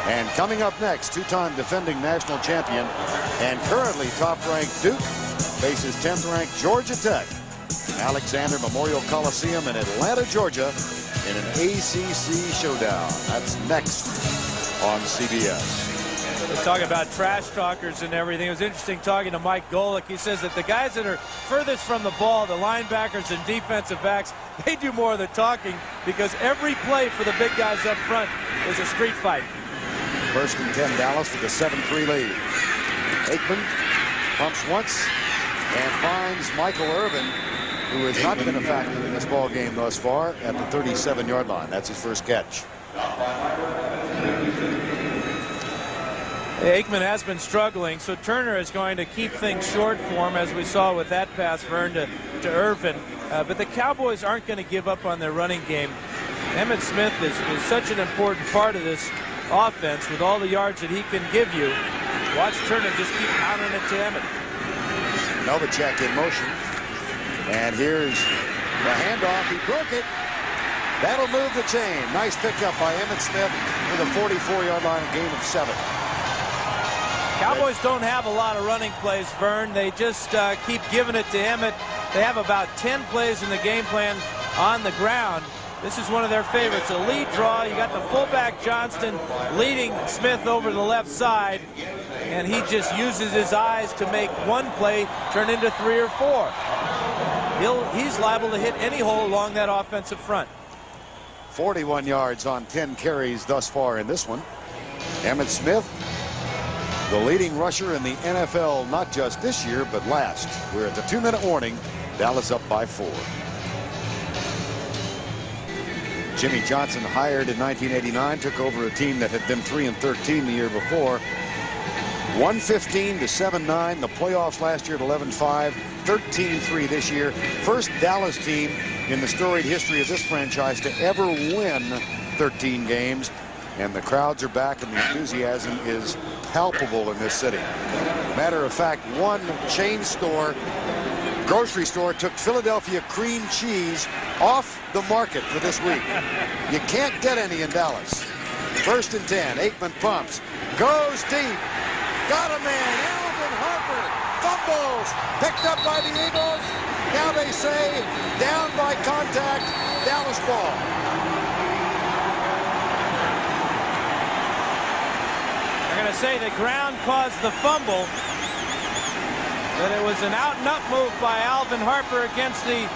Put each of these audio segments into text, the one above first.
And coming up next, two-time defending national champion and currently top-ranked Duke faces 10th-ranked Georgia Tech. Alexander Memorial Coliseum in Atlanta, Georgia, in an ACC showdown. That's next on CBS. We're talking about trash talkers and everything. It was interesting talking to Mike Golick. He says that the guys that are furthest from the ball, the linebackers and defensive backs, they do more of the talking because every play for the big guys up front is a street fight. First and 10 Dallas with a 7-3 lead. Aikman pumps once and finds Michael Irvin, who has not been a factor in this ball game thus far, at the 37-yard line. That's his first catch. Aikman has been struggling, so Turner is going to keep things short for him, as we saw with that pass, Vern, to Irvin. But the Cowboys aren't going to give up on their running game. Emmitt Smith is such an important part of this offense with all the yards that he can give you. Watch Turner just keep pounding it to Emmitt. Novacek in motion. And here's the handoff. He broke it. That'll move the chain. Nice pickup by Emmitt Smith with a 44-yard line, a gain of 7. Cowboys don't have a lot of running plays, Vern. They just keep giving it to Emmitt. They have about 10 plays in the game plan on the ground. This is one of their favorites, a lead draw. You got the fullback Johnston leading Smith over the left side, and he just uses his eyes to make one play turn into 3 or 4. He's liable to hit any hole along that offensive front. 41 yards on 10 carries thus far in this one. Emmitt Smith, the leading rusher in the NFL, not just this year, but last. We're at the 2-minute warning. Dallas up by 4. Jimmy Johnson, hired in 1989, took over a team that had been 3-13 the year before. 115 to 7-9. The playoffs last year at 11-5. 13-3 this year. First Dallas team in the storied history of this franchise to ever win 13 games. And the crowds are back, and the enthusiasm is palpable in this city. Matter of fact, one chain store, grocery store, took Philadelphia cream cheese off the market for this week. You can't get any in Dallas. First and 10. Aikman pumps. Goes deep. Got a man. Alvin Harper fumbles. Picked up by the Eagles. Now they say down by contact. Dallas ball. They're going to say the ground caused the fumble, but it was an out-and-up move by Alvin Harper against the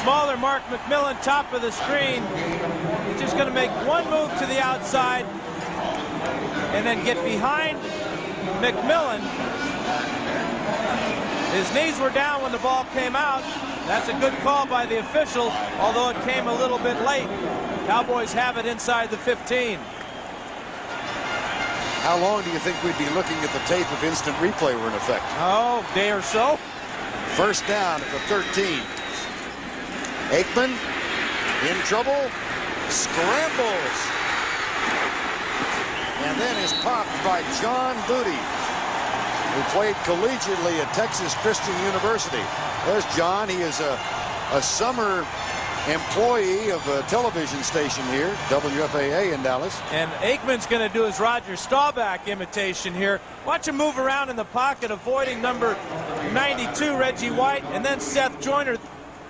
smaller Mark McMillan, top of the screen. He's just going to make one move to the outside and then get behind McMillan. His knees were down when the ball came out. That's a good call by the official, although it came a little bit late. Cowboys have it inside the 15. How long do you think we'd be looking at the tape if instant replay were in effect? Oh, a day or so. First down at the 13. Aikman in trouble. Scrambles. And then is popped by John Booty, who played collegiately at Texas Christian University. There's John. He is a summer employee of a television station here, WFAA in Dallas. And Aikman's going to do his Roger Staubach imitation here. Watch him move around in the pocket, avoiding number 92, Reggie White, and then Seth Joyner.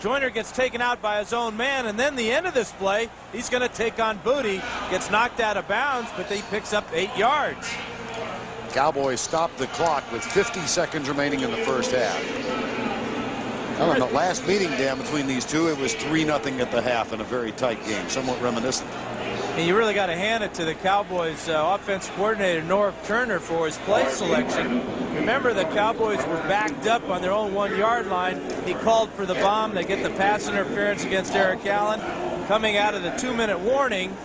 Joyner gets taken out by his own man, and then the end of this play, he's going to take on Booty. Gets knocked out of bounds, but he picks up 8 yards. Cowboys stop the clock with 50 seconds remaining in the first half. Well, in the last meeting, Dan, between these two, it was 3-0 at the half in a very tight game, somewhat reminiscent. And you really got to hand it to the Cowboys offense coordinator, Norv Turner, for his play selection. Remember, the Cowboys were backed up on their own 1-yard line. He called for the bomb. They get the pass interference against Eric Allen. Coming out of the 2-minute warning,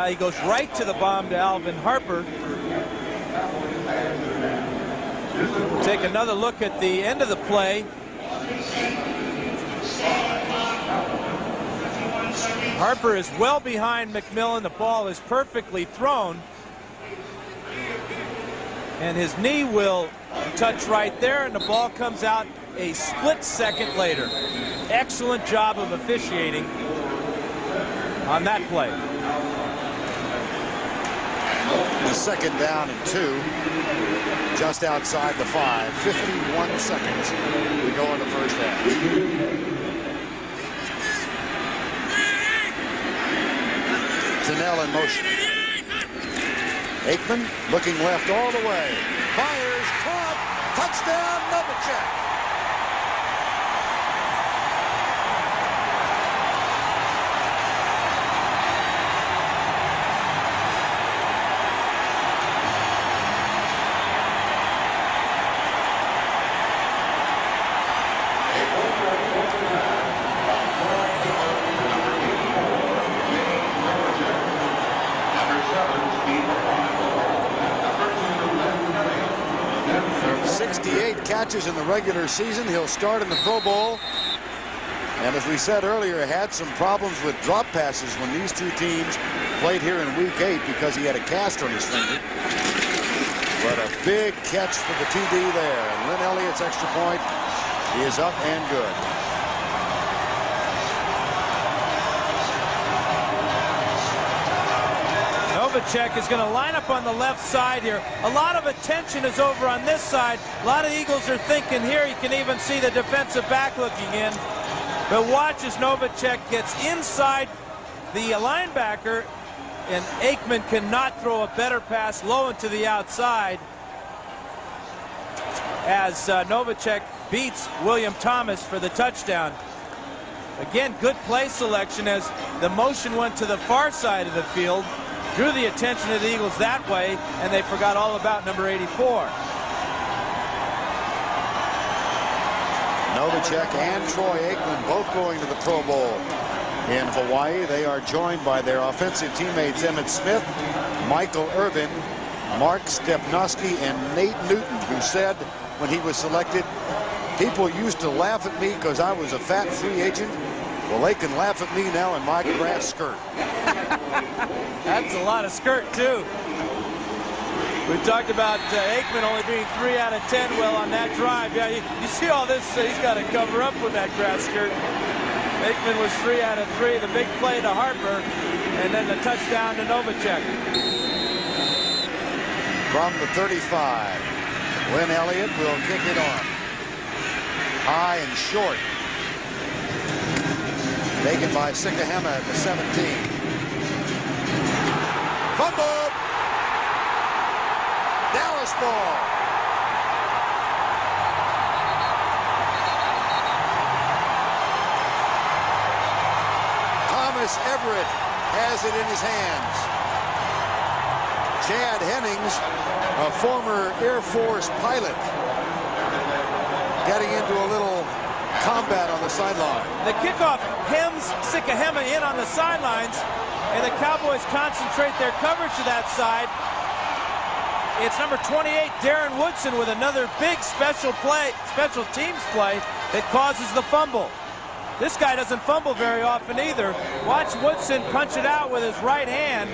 he goes right to the bomb to Alvin Harper. We'll take another look at the end of the play. Harper is well behind McMillan. The ball is perfectly thrown, and his knee will touch right there, and the ball comes out a split second later. Excellent job of officiating on that play. The second down and 2. Just outside the 5. 51 seconds. We go in the first half. Janelle in motion. Aikman looking left all the way. Fires, caught, touchdown, Novacek. Catches in the regular season. He'll start in the Pro Bowl. And as we said earlier, had some problems with drop passes when these two teams played here in Week 8 because he had a cast on his finger. But a big catch for the TD there. And Lynn Elliott's extra point is up and good. Novacek is going to line up on the left side here. A lot of attention is over on this side. A lot of Eagles are thinking here. You can even see the defensive back looking in. But watch as Novacek gets inside the linebacker, and Aikman cannot throw a better pass low and to the outside as Novacek beats William Thomas for the touchdown. Again, good play selection as the motion went to the far side of the field. Drew the attention of the Eagles that way, and they forgot all about number 84. Novacek and Troy Aikman both going to the Pro Bowl in Hawaii. They are joined by their offensive teammates Emmitt Smith, Michael Irvin, Mark Stepnoski, and Nate Newton, who said when he was selected, people used to laugh at me because I was a fat free agent. Well, they can laugh at me now in my grass skirt. That's a lot of skirt, too. We talked about Aikman only being 3 out of 10. Well, on that drive, yeah, you see all this, he's got to cover up with that grass skirt. Aikman was 3 out of 3. The big play to Harper, and then the touchdown to Novacek. From the 35, Lynn Elliott will kick it on. High and short. Taken by Sikahema at the 17. Fumble! Dallas ball. Thomas Everett has it in his hands. Chad Hennings, a former Air Force pilot, getting into a little combat on the sideline. The kickoff hems Sikahema in on the sidelines, and the Cowboys concentrate their coverage to that side. It's number 28, Darren Woodson, with another big special teams play that causes the fumble. This guy doesn't fumble very often either. Watch Woodson punch it out with his right hand.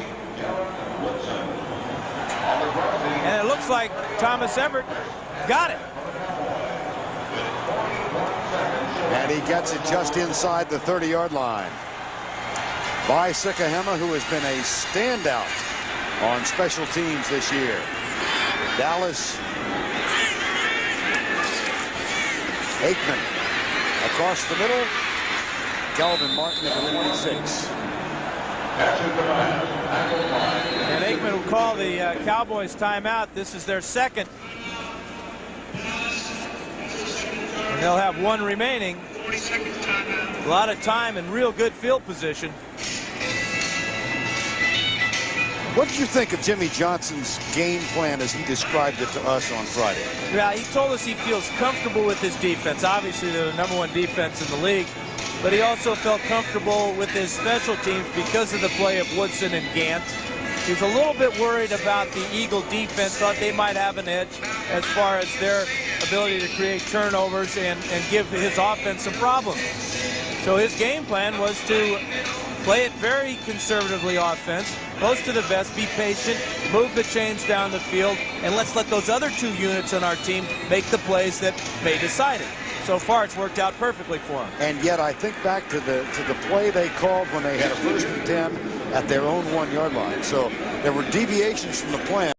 And it looks like Thomas Everett got it. And he gets it just inside the 30-yard line by Sikahema, who has been a standout on special teams this year. Dallas. Aikman across the middle. Calvin Martin at the 26. And Aikman will call the Cowboys timeout. This is their second. And they'll have one remaining. A lot of time and real good field position. What did you think of Jimmy Johnson's game plan as he described it to us on Friday? Yeah, he told us he feels comfortable with his defense. Obviously, they're the #1 defense in the league. But he also felt comfortable with his special teams because of the play of Woodson and Gant. He's a little bit worried about the Eagle defense. Thought they might have an edge as far as their ability to create turnovers and give his offense some problems. So his game plan was to play it very conservatively offense, close to the vest, be patient, move the chains down the field, and let's let those other 2 units on our team make the plays that may decide it. So far, it's worked out perfectly for him. And yet, I think back to the play they called when they had a 1st and 10, at their own 1-yard line. So there were deviations from the plan.